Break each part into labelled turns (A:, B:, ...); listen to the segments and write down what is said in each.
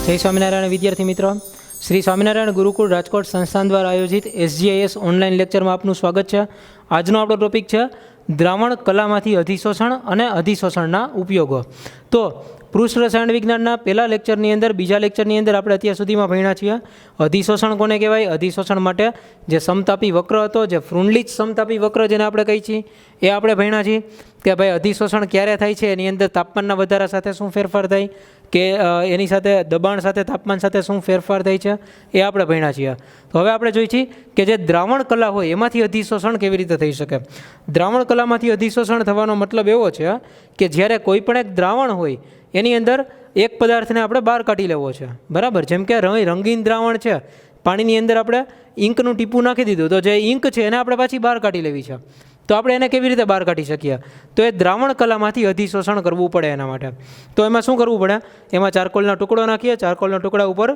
A: जय स्वामीनारायण विद्यार्थी मित्रों, श्री स्वामीनारायण गुरुकुल राजकोट संस्थान द्वारा आयोजित SGIS ऑनलाइन लेक्चर में आपનું સ્વાગત છે। આજનો આપણો ટોપિક છે દ્રાવણ કલામાંથી અધિશોષણ અને અધિશોષણના ઉપયોગો। તો પૃષ્ઠ રસાયણ વિજ્ઞાનના પહેલા લેક્ચરની અંદર, બીજા લેક્ચરની અંદર આપણે અત્યાર સુધીમાં ભણ્યા છીએ અધિશોષણ કોને કહેવાય। અધિશોષણ માટે જે સમતાપી વક્ર હતો, જે ફ્રુનલિચ સમતાપી વક્ર જેને આપણે કહીએ છીએ, એ આપણે ભણ્યા છીએ કે ભાઈ અધિશોષણ ક્યારે થાય છે, એની અંદર તાપમાનના વધારા સાથે શું ફેરફાર થાય કે એની સાથે દબાણ સાથે તાપમાન સાથે શું ફેરફાર થાય છે, એ આપણે ભણ્યા છીએ। તો હવે આપણે જોઈએ છીએ કે જે દ્રાવણ કલા હોય એમાંથી અધિશોષણ કેવી રીતે થઈ શકે। દ્રાવણ કલામાંથી અધિશોષણ થવાનો મતલબ એવો છે કે જ્યારે કોઈ પણ એક દ્રાવણ હોય એની અંદર એક પદાર્થને આપણે બહાર કાઢી લેવો છે, બરાબર। જેમ કે રંગીન દ્રાવણ છે, પાણીની અંદર આપણે ઇંકનું ટીપું નાખી દીધું, તો જે ઇંક છે એને આપણે પાછી બહાર કાઢી લેવી છે। તો આપણે એને કેવી રીતે બહાર કાઢી શકીએ? તો એ દ્રાવણ કલામાંથી અધિશોષણ કરવું પડે એના માટે। તો એમાં શું કરવું પડે? એમાં ચારકોલના ટુકડો નાખીએ, ચારકોલના ટુકડા ઉપર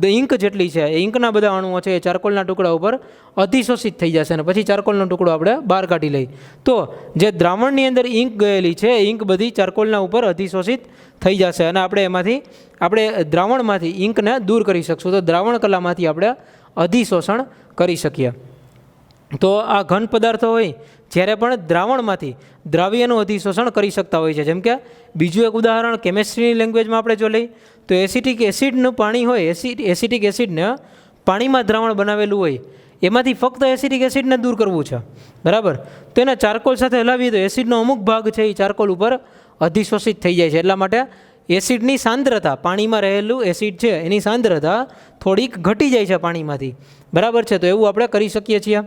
A: ઇંક જેટલી છે એ ઇંકના બધા અણુઓ છે એ ચારકોલના ટુકડા ઉપર અધિશોષિત થઈ જશે અને પછી ચારકોલનો ટુકડો આપણે બહાર કાઢી લઈએ। તો જે દ્રાવણની અંદર ઇંક ગયેલી છે એ ઇંક બધી ચારકોલના ઉપર અધિશોષિત થઈ જશે અને આપણે દ્રાવણમાંથી ઇંકને દૂર કરી શકશું। તો દ્રાવણ કલામાંથી આપણે અધિશોષણ કરી શકીએ। તો આ ઘન પદાર્થો હોય જ્યારે પણ દ્રાવણમાંથી દ્રાવ્યનું અધિશોષણ કરી શકતા હોય છે। જેમ કે બીજું એક ઉદાહરણ કેમેસ્ટ્રીની લેંગ્વેજમાં આપણે જો લઈએ તો એસિટિક એસિડનું પાણી હોય, એસિટિક એસિડને પાણીમાં દ્રાવણ બનાવેલું હોય, એમાંથી ફક્ત એસિટિક એસિડને દૂર કરવું છે, બરાબર। તો એને ચારકોલ સાથે હલાવીએ તો એસિડનો અમુક ભાગ છે એ ચારકોલ ઉપર અધિશોષિત થઈ જાય છે। એટલા માટે એસિડની સાંદ્રતા, પાણીમાં રહેલું એસિડ છે એની સાંદ્રતા થોડીક ઘટી જાય છે પાણીમાંથી, બરાબર છે। તો એવું આપણે કરી શકીએ છીએ।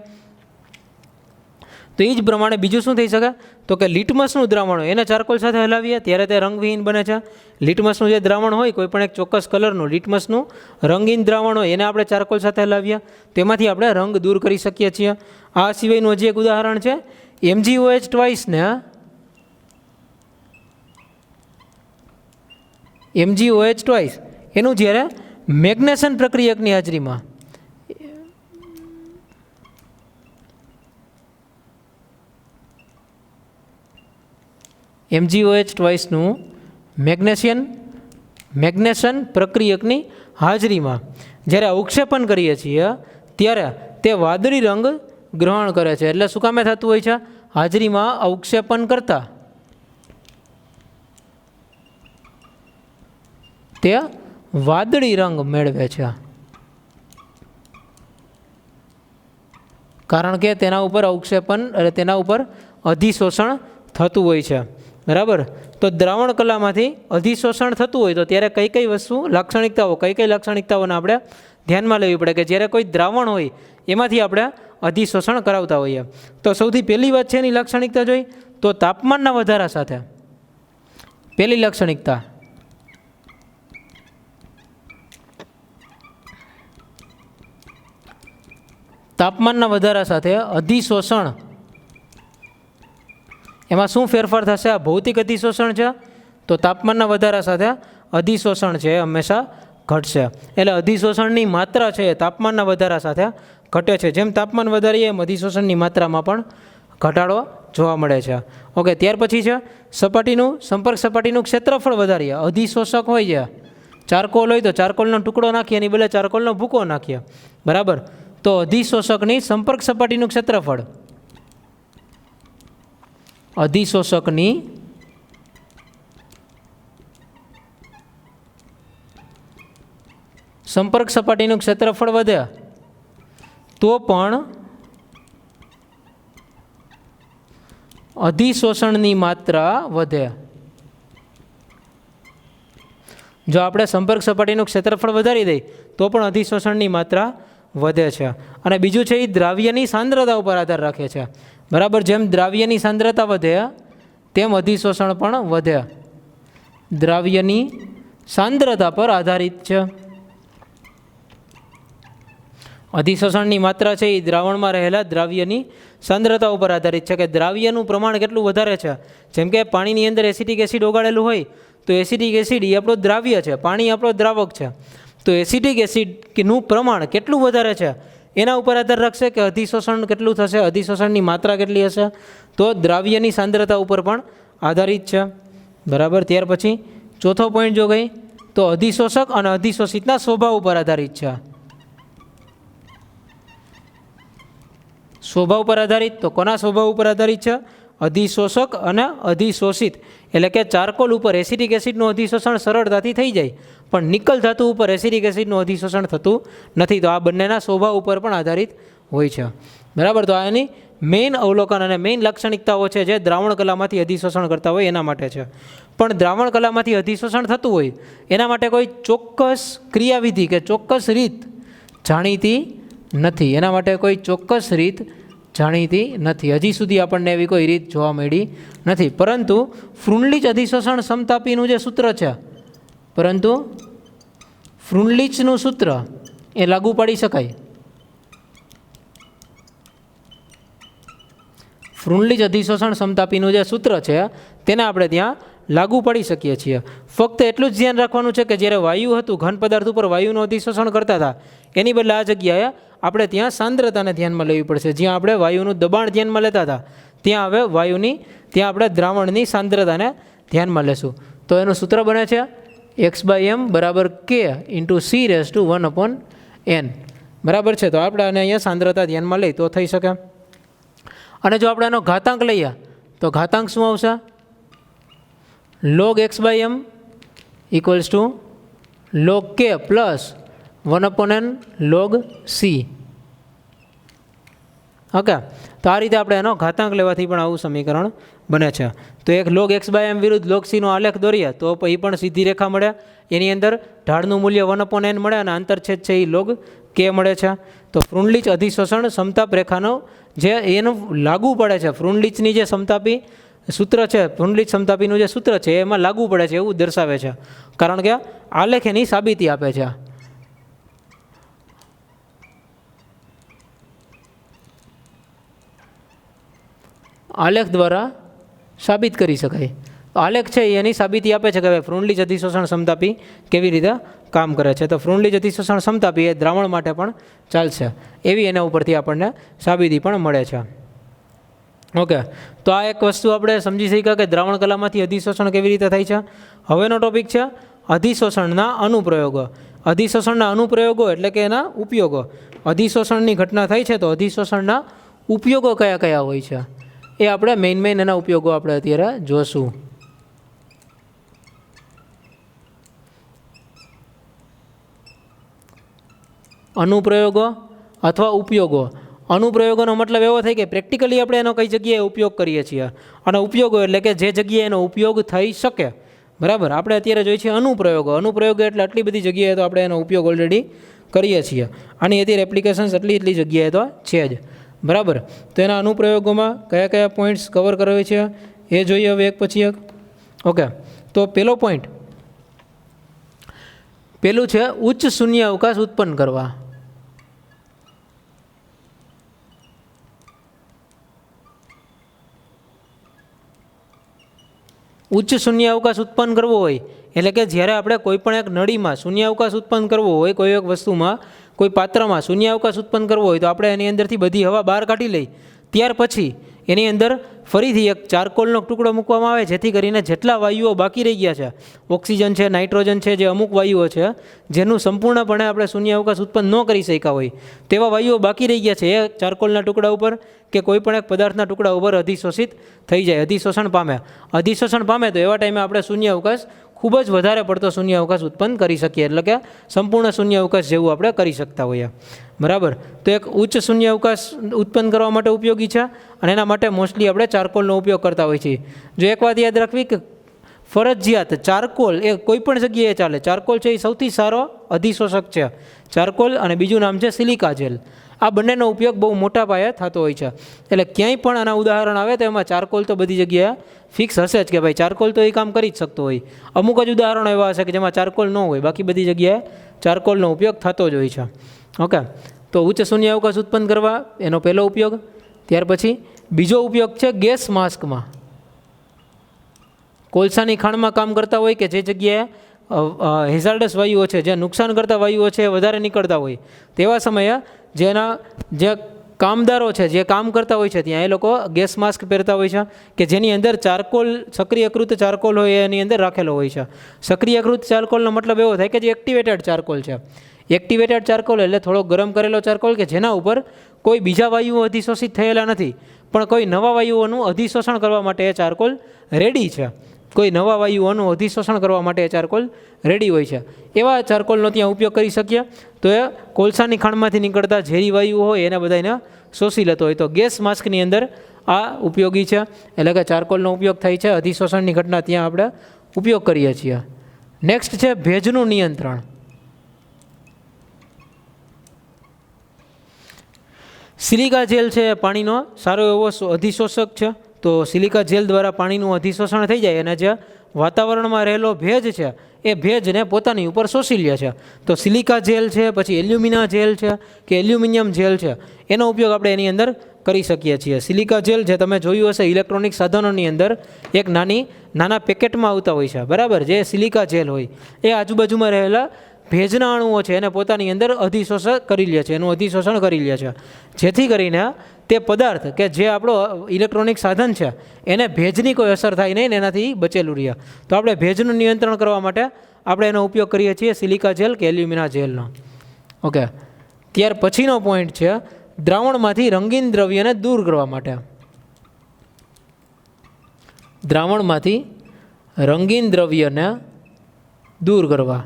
A: તો એ જ પ્રમાણે બીજું શું થઈ શકે? તો કે લિટમસનું દ્રાવણ હોય એને ચારકોલ સાથે હલાવીએ ત્યારે તે રંગવિહીન બને છે। લિટમસનું જે દ્રાવણ હોય, કોઈ પણ એક ચોક્કસ કલરનું લિટમસનું રંગીન દ્રાવણ હોય એને આપણે ચારકોલ સાથે હલાવીએ તેમાંથી આપણે રંગ દૂર કરી શકીએ છીએ। આ સિવાયનું હજી એક ઉદાહરણ છે MgOH ને MgOH એનું જ્યારે મેગ્નેશન પ્રક્રિયકની હાજરીમાં MgOH નું મેગ્નેશન પ્રક્રિયકની હાજરીમાં જ્યારે અવક્ષેપણ કરીએ છીએ ત્યારે તે વાદળી રંગ ગ્રહણ કરે છે। એટલે શું કામે થતું હોય છે? હાજરીમાં અવક્ષેપણ કરતાં તે વાદળી રંગ મેળવે છે, કારણ કે તેના ઉપર અવક્ષેપણ એટલે તેના ઉપર અધિશોષણ થતું હોય છે, બરાબર। તો દ્રાવણ કલામાંથી અધિશોષણ થતું હોય તો ત્યારે કઈ કઈ વસ્તુ લાક્ષણિકતાઓ, કઈ લાક્ષણિકતાઓને આપણે ધ્યાનમાં લેવી પડે કે જ્યારે કોઈ દ્રાવણ હોય એમાંથી આપણે અધિશોષણ કરાવતા હોઈએ। તો સૌથી પહેલી વાત છે એની લાક્ષણિકતા જોઈ તો તાપમાનના વધારા સાથે, પહેલી લાક્ષણિકતા તાપમાનના વધારા સાથે અધિશોષણ, એમાં શું ફેરફાર થશે? આ ભૌતિક અધિશોષણ છે તો તાપમાનના વધારા સાથે અધિશોષણ છે એ હંમેશા ઘટશે। એટલે અધિશોષણની માત્રા છે એ તાપમાનના વધારા સાથે ઘટે છે। જેમ તાપમાન વધારીએ એમ અધિશોષણની માત્રામાં પણ ઘટાડો જોવા મળે છે। ઓકે, ત્યાર પછી છે સંપર્ક સપાટીનું ક્ષેત્રફળ વધારીએ। અધિશોષક હોય છે, ચારકોલ હોય તો ચારકોલનો ટુકડો નાખીએ, એની બદલે ચારકોલનો ભૂકો નાખીએ, બરાબર। તો અધિશોષકની સંપર્ક સપાટીનું ક્ષેત્રફળ, અધિશોષકની સંપર્ક સપાટીનું ક્ષેત્રફળ વધે તો પણ અધિશોષણની માત્રા વધે। જો આપણે સંપર્ક સપાટીનું ક્ષેત્રફળ વધારી દઈએ તો પણ અધિશોષણની માત્રા વધે છે। અને બીજું છે એ દ્રાવ્યની સાંદ્રતા ઉપર આધાર રાખે છે, બરાબર। જેમ દ્રાવ્યની સાંદ્રતા વધે તેમ અધિશોષણ પણ વધે, દ્રાવ્યની સાંદ્રતા પર આધારિત છે। અધિશોષણની માત્રા છે એ દ્રાવણમાં રહેલા દ્રાવ્યની સાંદ્રતા ઉપર આધારિત છે કે દ્રાવ્યનું પ્રમાણ કેટલું વધારે છે। જેમ કે પાણીની અંદર એસિટિક એસિડ ઓગાળેલું હોય તો એસિટિક એસિડ એ આપણો દ્રાવ્ય છે, પાણી આપણો દ્રાવક છે। તો એસિટિક એસિડનું પ્રમાણ કેટલું વધારે છે એના ઉપર આધાર રાખશે કે અધિશોષણ કેટલું થશે, અધિશોષણની માત્રા કેટલી હશે, તો દ્રાવ્યની સાંદ્રતા ઉપર પણ આધારિત છે, બરાબર। ત્યાર પછી ચોથો પોઈન્ટ જો ગઈ તો અધિશોષક અને અધિશોષિતના સ્વભાવ ઉપર આધારિત છે. સ્વભાવ પર આધારિત તો કોના સ્વભાવ ઉપર આધારિત છે? અધિશોષક અને અધિશોષિત. એટલે કે ચારકોલ ઉપર એસિડિક એસિડનું અધિશોષણ સરળતાથી થઈ જાય, પણ નિકલ ધાતુ ઉપર એસિડિક એસિડનું અધિશોષણ થતું નથી. તો આ બંનેના સ્વભાવ ઉપર પણ આધારિત હોય છે. બરાબર. તો આ એની મેઇન અવલોકન અને મેઇન લાક્ષણિકતાઓ છે જે દ્રાવણ કલામાંથી અધિશોષણ કરતા હોય એના માટે છે. પણ દ્રાવણ કલામાંથી અધિશોષણ થતું હોય એના માટે કોઈ ચોક્કસ ક્રિયાવિધિ કે ચોક્કસ રીત જાણીતી નથી. એના માટે કોઈ ચોક્કસ રીત જાણીતી નથી. હજી સુધી આપણને એવી કોઈ રીત જોવા મળી નથી. પરંતુ ફ્રુનલીચ અધિશોષણ સમતાપીનું જે સૂત્ર છે, પરંતુ ફ્રુનલીચનું સૂત્ર એ લાગુ પાડી શકાય. ફ્રુનલીચ અધિશોષણ સમતાપીનું જે સૂત્ર છે તેને આપણે ત્યાં લાગુ પાડી શકીએ છીએ. ફક્ત એટલું જ ધ્યાન રાખવાનું છે કે જ્યારે વાયુ હતું, ઘન પદાર્થ ઉપર વાયુનું અધિશોષણ કરતા હતા, એની બદલે આ જગ્યાએ આપણે ત્યાં સાંદ્રતાને ધ્યાનમાં લેવી પડશે. જ્યાં આપણે વાયુનું દબાણ ધ્યાનમાં લેતા હતા ત્યાં હવે ત્યાં આપણે દ્રાવણની સાંદ્રતાને ધ્યાનમાં લેશું. તો એનું સૂત્ર બને છે x/m = k × C⁴ બરાબર છે. તો આપણે આને અહીંયા સાંદ્રતા ધ્યાનમાં લઈ તો થઈ શકે. અને જો આપણે એનો ઘાતાંક લઈએ તો ઘાતાંક શું આવશે? log x/m = log k + 1/n log c. Okay. તો આ રીતે આપણે એનો ઘાતાંક લેવાથી પણ આવું સમીકરણ બને છે. તો એક log x/m વિરુદ્ધ log c નો આલેખ દોરીએ તો એ પણ સીધી રેખા મળે. એની અંદર ઢાળનું મૂલ્ય 1/n મળે અને આંતરછેદ છે એ log k મળે છે. તો ફ્રુનલીચ અધિશોષણ સમતાપ રેખાનો જે એનું લાગુ પડે છે, ફ્રુનલીચની જે સમતાપી સૂત્ર છે, ફ્રુનલીચ સમતાપીનું જે સૂત્ર છે એમાં લાગુ પડે છે એવું દર્શાવે છે. કારણ કે આલેખ એની સાબિતી આપે છે. આલેખ દ્વારા સાબિત કરી શકાય. આલેખ છે એની સાબિતી આપે છે કે ભાઈ ફ્રુનલીચ અધિશોષણ સમતાપી કેવી રીતે કામ કરે છે. તો ફ્રુનલીચ અધિશોષણ સમતાપી એ દ્રાવણ માટે પણ ચાલશે એવી એના ઉપરથી આપણને સાબિતી પણ મળે છે. ઓકે. તો આ એક વસ્તુ આપણે સમજી શક્યા કે દ્રાવણ કલામાંથી અધિશોષણ કેવી રીતે થાય છે. હવેનો ટોપિક છે અધિશોષણના અનુપ્રયોગો. અધિશોષણના અનુપ્રયોગો એટલે કે એના ઉપયોગો. અધિશોષણની ઘટના થાય છે તો અધિશોષણના ઉપયોગો કયા કયા હોય છે એ આપણે મેઇન એના ઉપયોગો આપણે અત્યારે જોશું. અનુપ્રયોગો અથવા ઉપયોગો. અનુપ્રયોગોનો મતલબ એવો થાય કે પ્રેક્ટિકલી આપણે એનો કઈ જગ્યાએ ઉપયોગ કરીએ છીએ, અને ઉપયોગો એટલે કે જે જગ્યાએ એનો ઉપયોગ થઈ શકે. બરાબર. આપણે અત્યારે જોઈએ છીએ અનુપ્રયોગો. અનુપ્રયોગો એટલે આટલી બધી જગ્યાએ તો આપણે એનો ઉપયોગ ઓલરેડી કરીએ છીએ. આની અત્યારે એપ્લિકેશન્સ એટલી જગ્યાએ તો છે જ. બરાબર. તો એના અનુપ્રયોગોમાં કયા કયા પોઈન્ટ્સ કવર કરે છે એ જોઈએ હવે એક પછી એક. ઓકે. તો પેલું છે ઉચ્ચ શૂન્ય અવકાશ ઉત્પન્ન કરવા. ઉચ્ચ શૂન્ય અવકાશ ઉત્પન્ન કરવો હોય એટલે કે જ્યારે આપણે કોઈ પણ એક નળીમાં શૂન્ય અવકાશ ઉત્પન્ન કરવો હોય, કોઈ એક વસ્તુમાં, કોઈ પાત્રમાં શૂન્ય અવકાશ ઉત્પન્ન કરવો હોય તો આપણે એની અંદરથી બધી હવા બહાર કાઢી લઈ. ત્યાર પછી એની અંદર ફરીથી એક ચારકોલનો ટુકડો મૂકવામાં આવે જેથી કરીને જેટલા વાયુઓ બાકી રહી ગયા છે, ઓક્સિજન છે, નાઇટ્રોજન છે, જે અમુક વાયુઓ છે જેનું સંપૂર્ણપણે આપણે શૂન્ય અવકાશ ઉત્પન્ન ન કરી શક્યા હોય તેવા વાયુઓ બાકી રહી ગયા છે એ ચારકોલના ટુકડા ઉપર કે કોઈ પણ એક પદાર્થના ટુકડા ઉપર અધિશોષિત થઈ જાય, અધિશોષણ પામે. અધિશોષણ પામે તો એવા ટાઈમે આપણે શૂન્ય અવકાશ ખૂબ જ વધારે પડતો શૂન્ય અવકાશ ઉત્પન્ન કરી શકીએ, એટલે કે સંપૂર્ણ શૂન્ય અવકાશ જેવું આપણે કરી શકતા હોઈએ. બરાબર. તો એક ઉચ્ચ શૂન્ય અવકાશ ઉત્પન્ન કરવા માટે ઉપયોગી છે અને એના માટે મોસ્ટલી આપણે ચારકોલનો ઉપયોગ કરતા હોઈએ છીએ. જો એક વાત યાદ રાખવી કે ફરજિયાત ચારકોલ એ કોઈ પણ જગ્યાએ ચાલે. ચારકોલ છે એ સૌથી સારો અધિશોષક છે, ચારકોલ, અને બીજું નામ છે સિલિકા જેલ. આ બંનેનો ઉપયોગ બહુ મોટા પાયે થતો હોય છે. એટલે ક્યાંય પણ આના ઉદાહરણ આવે તો એમાં ચારકોલ તો બધી જગ્યાએ ફિક્સ હશે જ કે ભાઈ ચારકોલ તો એ કામ કરી જ શકતો હોય. અમુક જ ઉદાહરણો એવા હશે કે જેમાં ચારકોલ ન હોય, બાકી બધી જગ્યાએ ચારકોલનો ઉપયોગ થતો જ હોય છે. ઓકે. તો ઉચ્ચ શૂન્ય અવકાશ ઉત્પન્ન કરવા એનો પહેલો ઉપયોગ. ત્યાર પછી બીજો ઉપયોગ છે ગેસ માસ્કમાં. કોલસાની ખાણમાં કામ કરતા હોય કે જે જગ્યાએ હેઝાર્ડસ વાયુઓ છે, જે નુકસાન કરતા વાયુઓ છે એ વધારે નીકળતા હોય તેવા સમયે જે કામદારો છે જે કામ કરતા હોય છે ત્યાં એ લોકો ગેસ માસ્ક પહેરતા હોય છે કે જેની અંદર ચારકોલ, સક્રિયકૃત ચારકોલ હોય એની અંદર રાખેલો હોય છે. સક્રિયકૃત ચારકોલનો મતલબ એવો થાય કે જે એક્ટિવેટેડ ચારકોલ છે. એક્ટિવેટેડ ચારકોલ એટલે થોડો ગરમ કરેલો ચારકોલ કે જેના ઉપર કોઈ બીજા વાયુઓ અધિશોષિત થયેલા નથી, પણ કોઈ નવા વાયુઓનું અધિશોષણ કરવા માટે એ ચારકોલ રેડી છે. કોઈ નવા વાયુઓનું અધિશોષણ કરવા માટે એ ચારકોલ રેડી હોય છે. એવા ચારકોલનો ત્યાં ઉપયોગ કરી શકીએ. તો એ કોલસાની ખાણમાંથી નીકળતા ઝેરી વાયુઓ હોય એને બધાને શોષી લેતો હોય. તો ગેસ માસ્કની અંદર આ ઉપયોગી છે, એટલે કે ચારકોલનો ઉપયોગ થાય છે. અધિશોષણની ઘટના ત્યાં આપણે ઉપયોગ કરીએ છીએ. નેક્સ્ટ છે ભેજનું નિયંત્રણ. સિલિકા જેલ છે પાણીનો સારો એવો અધિશોષક છે. તો સિલિકા જેલ દ્વારા પાણીનું અધિશોષણ થઈ જાય અને જે વાતાવરણમાં રહેલો ભેજ છે એ ભેજને પોતાની ઉપર શોષી લે છે. તો સિલિકા જેલ છે, પછી એલ્યુમિના જેલ છે કે એલ્યુમિનિયમ જેલ છે, એનો ઉપયોગ આપણે એની અંદર કરી શકીએ છીએ. સિલિકા જેલ જે તમે જોયું હશે ઇલેક્ટ્રોનિક સાધનોની અંદર એક નાના પેકેટમાં આવતા હોય છે, બરાબર. જે સિલિકા જેલ હોય એ આજુબાજુમાં રહેલા ભેજના અણુઓ છે એને પોતાની અંદર અધિશોષણ કરી લે છે, એનું અધિશોષણ કરી લે છે, જેથી કરીને તે પદાર્થ કે જે આપણો ઇલેક્ટ્રોનિક સાધન છે એને ભેજની કોઈ અસર થાય નહીં ને એનાથી બચેલું રહે. તો આપણે ભેજનું નિયંત્રણ કરવા માટે આપણે એનો ઉપયોગ કરીએ છીએ સિલિકા જેલ કે એલ્યુમિના જેલનો. ઓકે, ત્યાર પછીનો પોઈન્ટ છે દ્રાવણમાંથી રંગીન દ્રવ્યને દૂર કરવા માટે. દ્રાવણમાંથી રંગીન દ્રવ્યને દૂર કરવા.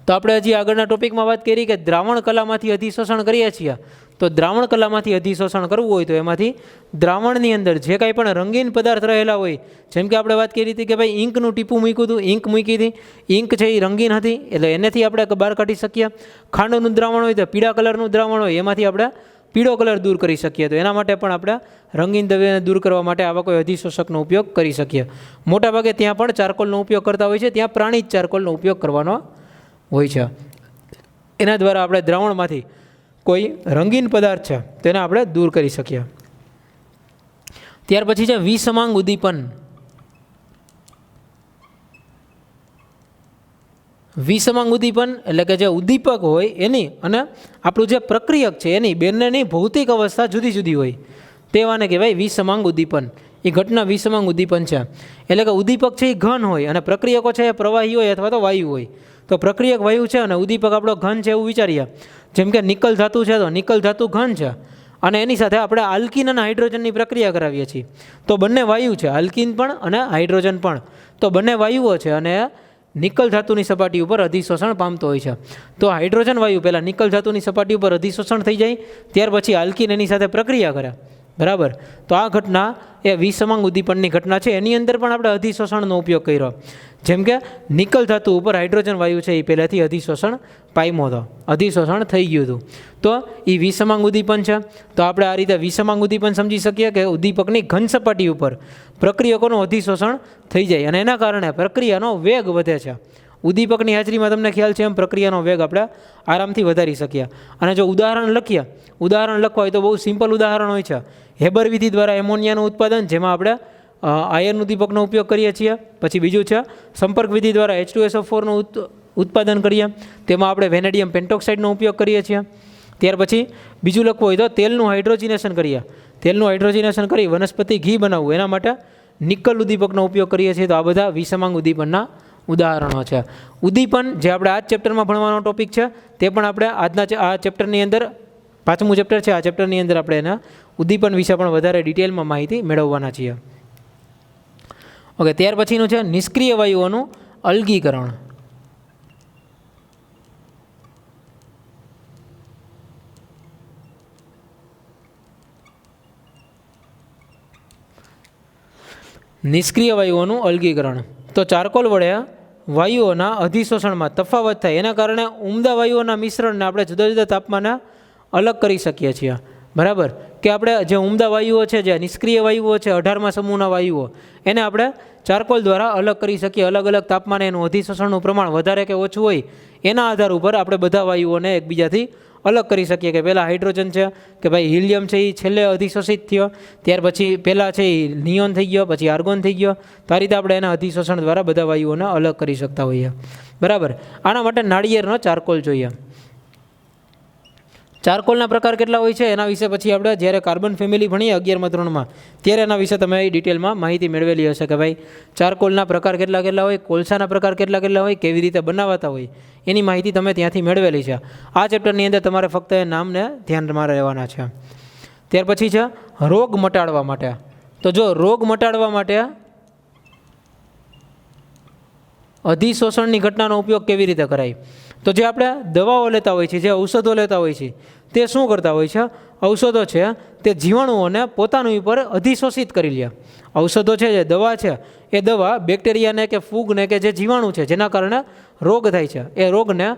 A: તો આપણે હજી આગળના ટોપિકમાં વાત કરી કે દ્રાવણ કલામાંથી અધિશોષણ કરીએ છીએ. તો દ્રાવણ કલામાંથી અધિશોષણ કરવું હોય તો એમાંથી દ્રાવણની અંદર જે કાંઈ પણ રંગીન પદાર્થ રહેલા હોય, જેમ કે આપણે વાત કરી હતી કે ભાઈ ઇંકનું ટીપું મૂક્યું હતું, ઇંક મૂકી હતી, ઇંક છે એ રંગીન હતી એટલે એનેથી આપણે બહાર કાઢી શકીએ. ખાંડનું દ્રાવણ હોય તો પીળા કલરનું દ્રાવણ હોય એમાંથી આપણે પીળો કલર દૂર કરી શકીએ. તો એના માટે પણ આપણે રંગીન દ્રવ્યને દૂર કરવા માટે આવા કોઈ અધિશોષકનો ઉપયોગ કરી શકીએ. મોટાભાગે ત્યાં પણ ચારકોલનો ઉપયોગ કરતા હોય છે, ત્યાં પ્રાણી જ ચારકોલનો ઉપયોગ કરવાનો હોય છે. એના દ્વારા આપણે દ્રાવણમાંથી કોઈ રંગીન પદાર્થ છે તેને આપણે દૂર કરી શકીએ. ત્યાર પછી છે વિસમાંગ ઉદ્દીપન. વિસમાંગ ઉદ્દીપન એટલે કે જે ઉદ્દીપક હોય એની અને આપણું જે પ્રક્રિયક છે એની બંનેની ભૌતિક અવસ્થા જુદી જુદી હોય તેવાને કહેવાય વિસમાંગ ઉદ્દીપન. એ ઘટના વિસમાંગ ઉદ્દીપન છે. એટલે કે ઉદ્દીપક છે એ ઘન હોય અને પ્રક્રિયકો છે એ પ્રવાહી હોય અથવા તો વાયુ હોય. તો પ્રક્રિયક વાયુ છે અને ઉદ્દીપક આપણો ઘન છે એવું વિચારીએ. જેમ કે નિકલ ધાતુ છે તો નિકલ ધાતુ ઘન છે અને એની સાથે આપણે આલ્કીન અને હાઇડ્રોજનની પ્રક્રિયા કરાવીએ છીએ. તો બંને વાયુ છે, આલ્કીન પણ અને હાઇડ્રોજન પણ. તો બંને વાયુઓ છે અને નિકલ ધાતુની સપાટી ઉપર અધિશોષણ પામતો હોય છે. તો હાઇડ્રોજન વાયુ પહેલાં નિકલ ધાતુની સપાટી ઉપર અધિશોષણ થઈ જાય, ત્યાર પછી આલ્કીન એની સાથે પ્રક્રિયા કરે, બરાબર. તો આ ઘટના એ વિસમાંગ ઉદ્દીપનની ઘટના છે. એની અંદર પણ આપણે અધિશોષણનો ઉપયોગ કર્યો. જેમ કે નિકલ ધાતુ ઉપર હાઇડ્રોજન વાયુ છે એ પહેલાંથી અધિશોષણ પામ્યો હતો, અધિશોષણ થઈ ગયું હતું. તો એ વિસમાંગ ઉદ્દીપન છે. તો આપણે આ રીતે વિસમાંગ ઉદ્દીપન સમજી શકીએ કે ઉદ્દીપકની ઘન સપાટી ઉપર પ્રક્રિયકોનું અધિશોષણ થઈ જાય અને એના કારણે પ્રક્રિયાનો વેગ વધે છે. ઉદ્દીપકની હાજરીમાં તમને ખ્યાલ છે એમ પ્રક્રિયાનો વેગ આપણે આરામથી વધારી શકીએ. અને જો ઉદાહરણ લખીએ, ઉદાહરણ લખવા હોય તો બહુ સિમ્પલ ઉદાહરણ હોય છે. હેબર વિધિ દ્વારા એમોનિયાનું ઉત્પાદન, જેમાં આપણે આયર્ન ઉદ્દીપકનો ઉપયોગ કરીએ છીએ. પછી બીજું છે સંપર્ક વિધિ દ્વારા H2SO4નું ઉત્પાદન કરીએ, તેમાં આપણે વેનેડિયમ પેન્ટોક્સાઇડનો ઉપયોગ કરીએ છીએ. ત્યાર પછી બીજું લખવું હોય તો તેલનું હાઇડ્રોજિનેશન કરીએ. તેલનું હાઇડ્રોજિનેશન કરી વનસ્પતિ ઘી બનાવવું, એના માટે નિકલ ઉદ્દીપકનો ઉપયોગ કરીએ છીએ. તો આ બધા વિસમાંગ ઉદ્દીપનના ઉદાહરણો છે. ઉદ્દીપન જે આપણે આ જ ચેપ્ટરમાં ભણવાનો ટોપિક છે તે પણ આપણે આજના આ ચેપ્ટરની અંદર, 5મું ચેપ્ટર છે, આ ચેપ્ટરની અંદર આપણે એના ઉદ્દીપન વિશે પણ વધારે ડિટેલમાં માહિતી મેળવવાના છીએ. ઓકે, ત્યાર પછીનું છે નિષ્ક્રિય વાયુઓનું અલગીકરણ. નિષ્ક્રિય વાયુઓનું અલગીકરણ. તો ચારકોલ વડે વાયુઓના અધિશોષણમાં તફાવત થાય એના કારણે ઉમદા વાયુઓના મિશ્રણને આપણે જુદા જુદા તાપમાને અલગ કરી શકીએ છીએ, બરાબર. કે આપણે જે ઉમદા વાયુઓ છે, જે નિષ્ક્રિય વાયુઓ છે, 18મા સમૂહના વાયુઓ, એને આપણે ચારકોલ દ્વારા અલગ કરી શકીએ. અલગ અલગ તાપમાને એનું અધિશોષણનું પ્રમાણ વધારે કે ઓછું હોય એના આધાર ઉપર આપણે બધા વાયુઓને એકબીજાથી અલગ કરી શકીએ. કે પહેલાં હાઇડ્રોજન છે કે ભાઈ હિલિયમ છે એ છેલ્લે અધિશોષિત થયો, ત્યાર પછી પહેલાં છે એ નિયોન થઈ ગયો, પછી આર્ગોન થઈ ગયો. તો આ રીતે આપણે એના અધિશોષણ દ્વારા બધા વાયુઓને અલગ કરી શકતા હોઈએ, બરાબર. આના માટે નાળિયેરનો ચારકોલ જોઈએ. ચારકોલના પ્રકાર કેટલા હોય છે એના વિશે પછી આપણે જ્યારે કાર્બન ફેમિલી ભણીએ 11મા ધોરણમાં ત્યારે એના વિશે તમે ડિટેલમાં માહિતી મેળવેલી હશે કે ભાઈ ચારકોલના પ્રકાર કેટલા કેટલા હોય, કોલસાના પ્રકાર કેટલા કેટલા હોય, કેવી રીતે બનાવતા હોય, એની માહિતી તમે ત્યાંથી મેળવેલી છે. આ ચેપ્ટરની અંદર તમારે ફક્ત એ નામને ધ્યાનમાં રહેવાના છે. ત્યાર પછી છે રોગ મટાડવા માટે. તો જો રોગ મટાડવા માટે અધિશોષણની ઘટનાનો ઉપયોગ કેવી રીતે કરાય, તો જે આપણે દવાઓ લેતા હોય છે, જે ઔષધો લેતા હોય છે, તે શું કરતા હોય છે, ઔષધો છે તે જીવાણુઓને પોતાની ઉપર અધિશોષિત કરી લે. ઔષધો છે, જે દવા છે, એ દવા બેક્ટેરિયાને કે ફૂગને કે જે જીવાણુ છે જેના કારણે રોગ થાય છે, એ રોગને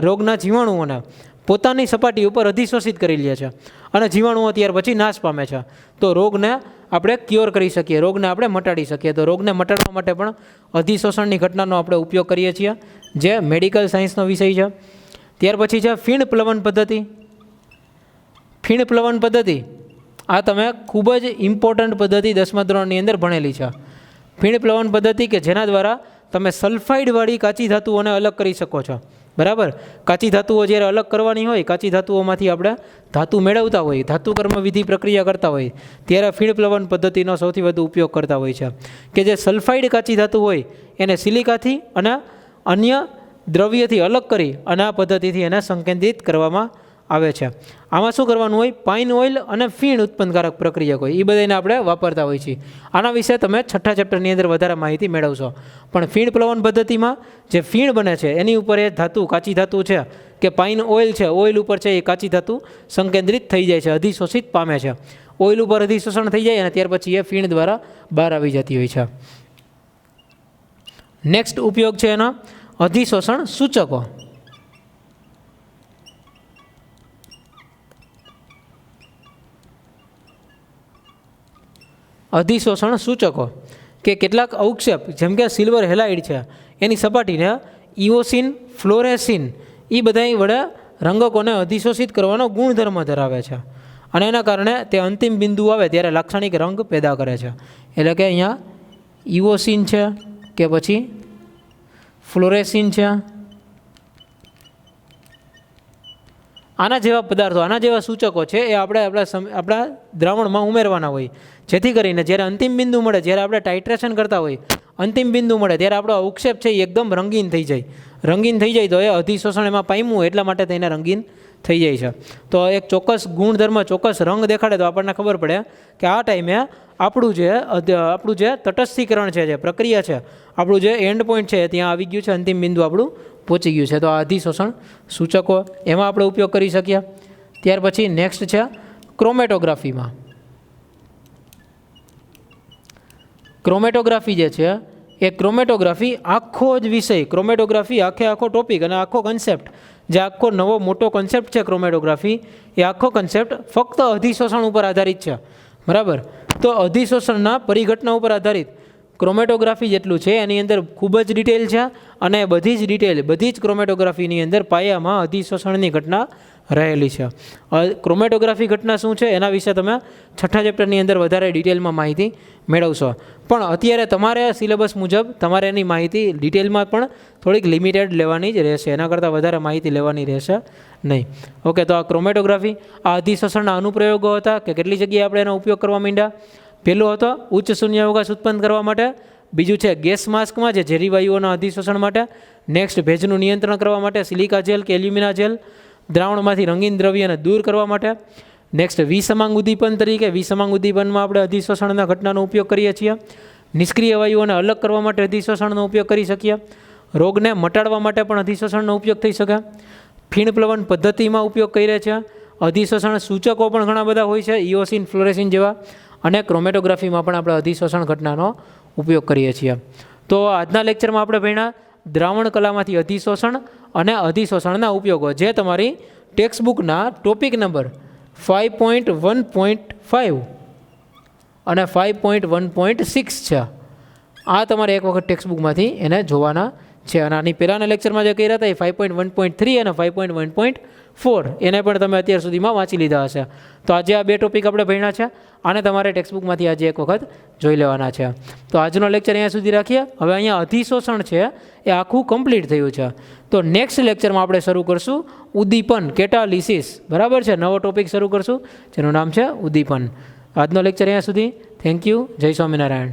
A: રોગના જીવાણુઓને પોતાની સપાટી ઉપર અધિશોષિત કરી લે છે અને જીવાણુઓ ત્યાર પછી નાશ પામે છે. તો રોગને આપણે ક્યોર કરી શકીએ, રોગને આપણે મટાડી શકીએ. તો રોગને મટાડવા માટે પણ અધિશોષણની ઘટનાનો આપણે ઉપયોગ કરીએ છીએ, જે મેડિકલ સાયન્સનો વિષય છે. ત્યાર પછી છે ફીણ પ્લવન પદ્ધતિ. ફીણ પ્લવન પદ્ધતિ આ તમે ખૂબ જ ઇમ્પોર્ટન્ટ પદ્ધતિ 10મા ધોરણની અંદર ભણેલી છે. ફીણ પ્લવન પદ્ધતિ કે જેના દ્વારા તમે સલ્ફાઇડવાળી કાચી ધાતુઓને અલગ કરી શકો છો. બરાબર, કાચી ધાતુઓ જ્યારે અલગ કરવાની હોય, કાચી ધાતુઓમાંથી આપણે ધાતુ મેળવતા હોય, ધાતુ કર્મ વિધિ પ્રક્રિયા કરતા હોય, ત્યારે ફીણ પ્લવન પદ્ધતિનો સૌથી વધુ ઉપયોગ કરતા હોય છે. કે જે સલ્ફાઇડ કાચી ધાતુ હોય એને સિલિકાથી અને અન્ય દ્રવ્યથી અલગ કરી અને આ પદ્ધતિથી એને સંકેન્દ્રિત કરવામાં આવે છે. આમાં શું કરવાનું હોય, પાઇન ઓઇલ અને ફીણ ઉત્પન્નકારક પ્રક્રિયક હોય, એ બધાને આપણે વાપરતા હોઈએ છીએ. આના વિશે તમે 6ઠ્ઠા ચેપ્ટરની અંદર વધારે માહિતી મેળવશો. પણ ફીણ પ્લવન પદ્ધતિમાં જે ફીણ બને છે એની ઉપર એ ધાતુ, કાચી ધાતુ છે કે પાઇન ઓઇલ છે, ઓઇલ ઉપર છે એ કાચી ધાતુ સંકેન્દ્રિત થઈ જાય છે, અધિશોષિત પામે છે. ઓઇલ ઉપર અધિશોષણ થઈ જાય અને ત્યાર પછી એ ફીણ દ્વારા બહાર આવી જતી હોય છે. નેક્સ્ટ ઉપયોગ છે એનો અધિશોષણ સૂચકો. અધિશોષણ સૂચકો કે કેટલાક અવક્ષેપ જેમ કે સિલ્વર હેલાઇડ છે એની સપાટીને ઇઓસિન, ફ્લોરેસિન એ બધા વડે રંગકોને અધિશોષિત કરવાનો ગુણધર્મ ધરાવે છે અને એના કારણે તે અંતિમ બિંદુ આવે ત્યારે લાક્ષણિક રંગ પેદા કરે છે. એટલે કે અહીંયા ઇઓસિન છે કે પછી ફ્લોરેસિન છે, આના જેવા પદાર્થો, આના જેવા સૂચકો છે એ આપણે આપણા દ્રાવણમાં ઉમેરવાના હોય, જેથી કરીને જ્યારે અંતિમ બિંદુ મળે, જ્યારે આપણે ટાઇટ્રેશન કરતા હોય, અંતિમ બિંદુ મળે ત્યારે આપણો અવક્ષેપ છે એ એકદમ રંગીન થઈ જાય. રંગીન થઈ જાય તો એ અધિશોષણ એમાં પામ્યું એટલા માટે તેને રંગીન થઈ જાય છે. તો એક ચોક્કસ ગુણધર્મ, ચોક્કસ રંગ દેખાડે તો આપણને ખબર પડે કે આ ટાઈમે આપણું જે તટસ્થીકરણ છે, જે પ્રક્રિયા છે, આપણું જે એન્ડ પોઈન્ટ છે ત્યાં આવી ગયું છે, અંતિમ બિંદુ આપણું પહોંચી ગયું છે. તો આ અધિશોષણ સૂચકો એમાં આપણે ઉપયોગ કરી શકીએ. ત્યાર પછી નેક્સ્ટ છે ક્રોમેટોગ્રાફીમાં. ક્રોમેટોગ્રાફી જે છે એ ક્રોમેટોગ્રાફી આખો જ વિષય, ક્રોમેટોગ્રાફી આખો ટોપિક અને આખો કન્સેપ્ટ, જે આખો નવો મોટો કન્સેપ્ટ છે ક્રોમેટોગ્રાફી, એ આખો કન્સેપ્ટ ફક્ત અધિશોષણ ઉપર આધારિત છે. બરાબર, તો અધિશોષણના પરિઘટના ઉપર આધારિત ક્રોમેટોગ્રાફી જેટલું છે એની અંદર ખૂબ જ ડિટેલ છે અને બધી જ ક્રોમેટોગ્રાફીની અંદર પાયામાં અધિશોષણની ઘટના રહેલી છે. ક્રોમેટોગ્રાફી ઘટના શું છે એના વિશે તમે 6ઠ્ઠા ચેપ્ટરની અંદર વધારે ડિટેલમાં માહિતી મેળવશો. પણ અત્યારે તમારે સિલેબસ મુજબ તમારે એની માહિતી ડિટેલમાં પણ થોડીક લિમિટેડ લેવાની જ રહેશે, એના કરતાં વધારે માહિતી લેવાની રહેશે નહીં. ઓકે, તો આ ક્રોમેટોગ્રાફી, આ અધિશોષણના અનુપ્રયોગો હતા કે કેટલી જગ્યાએ આપણે એનો ઉપયોગ કરવા માંડ્યા. પહેલો હતો ઉચ્ચ શૂન્યાવકાશ ઉત્પન્ન કરવા માટે, બીજું છે ગેસ માસ્કમાં જે ઝેરી વાયુઓના અધિશોષણ માટે, નેક્સ્ટ ભેજનું નિયંત્રણ કરવા માટે સિલિકા જેલ કે એલ્યુમિના જેલ, દ્રાવણમાંથી રંગીન દ્રવ્યને દૂર કરવા માટે, નેક્સ્ટ વિસમાંગ ઉદ્દીપન તરીકે, વિસમાંગ ઉદ્દીપનમાં આપણે અધિશોષણના ઘટનાનો ઉપયોગ કરીએ છીએ. નિષ્ક્રિય વાયુઓને અલગ કરવા માટે અધિશોષણનો ઉપયોગ કરી શકીએ. રોગને મટાડવા માટે પણ અધિશોષણનો ઉપયોગ થઈ શકે. ફીણ પ્લવન પદ્ધતિમાં ઉપયોગ કરીએ છીએ. અધિશોષણ સૂચકો પણ ઘણા બધા હોય છે, ઇઓસિન, ફ્લોરેસિન જેવા, અને ક્રોમેટોગ્રાફીમાં પણ આપણે અધિશોષણ ઘટનાનો ઉપયોગ કરીએ છીએ. તો આજના લેક્ચરમાં આપણે ભણ્યા દ્રાવણ કલામાંથી અધિશોષણ અને અધિશોષણના ઉપયોગો, જે તમારી ટેક્સ્ટબુકના ટોપિક નંબર 5.1.5 અને 5.1.6 છે. આ તમારે એક વખત ટેક્સ્ટબુકમાંથી એને જોવાના છે. અને આની પહેલાંના લેક્ચરમાં જે કર્યા હતા એ 5.1.3 અને 5.1.4 એને પણ તમે અત્યાર સુધીમાં વાંચી લીધા હશે. તો આજે આ બે ટોપિક આપણે ભણ્યા છે, આને તમારે ટેક્સ્ટબુકમાંથી આજે એક વખત જોઈ લેવાના છે. તો આજનો લેક્ચર અહીંયા સુધી રાખીએ. હવે અહીંયા અધિશોષણ છે એ આખું કમ્પ્લીટ થયું છે. તો નેક્સ્ટ લેક્ચરમાં આપણે શરૂ કરશું ઉદ્દીપન, કેટાલિસિસ. બરાબર છે, નવો ટોપિક શરૂ કરશું જેનું નામ છે ઉદ્દીપન. આજનો લેક્ચર અહીંયા સુધી. Thank you. જય સ્વામિનારાયણ.